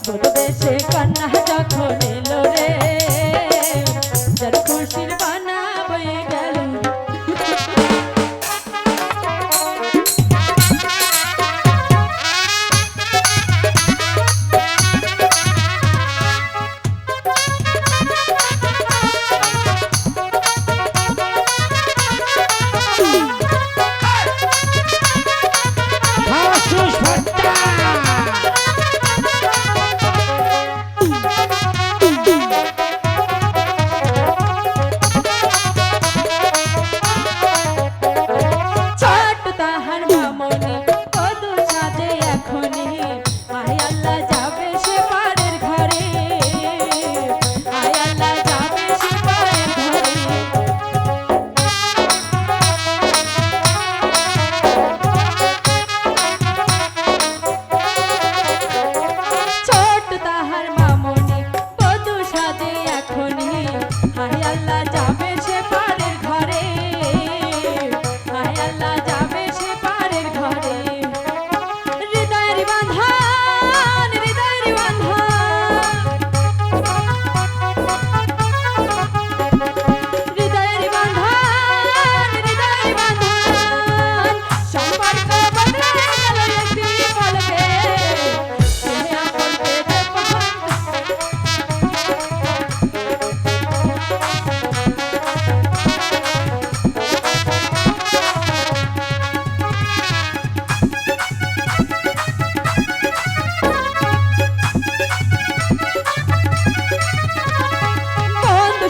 দেশে কন্যা যখন এলো রে যার খুশির বানা বয়ে গেল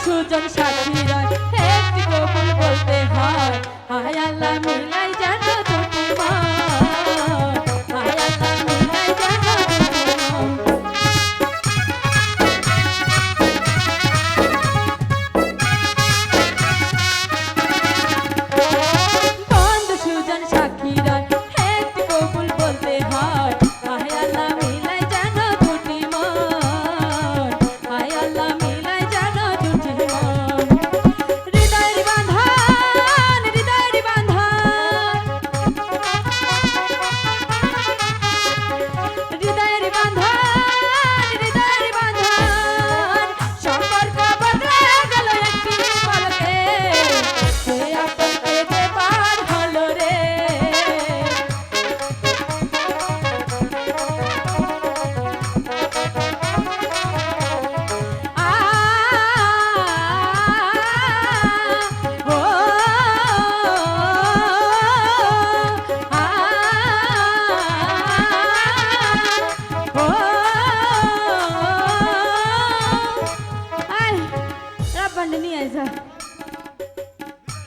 সুজন সাথীরা একটি কবুল বলতে হয় হায় আল্লাহ মিলাই জানো দুটি মন হায় আল্লাহ মিলাই জানো বন্ধু সুজন সাথীরা একটি কবুল বলতে হয় হায় আল্লাহ মিলাই জানো দুটি মন হায় আল্লাহ মিলাই জানো দুটি মন হৃদয়ের বাঁধন হৃদয়ের বাঁধন হৃদয়ের বাঁধন হৃদয়ের বাঁধন সম্পর্ক বদলে গেল একটি পলকে সে আপনকে যে পার হলো রে আ ও আ ও আয় রাব্বান্ডে নিয়ে আয় যা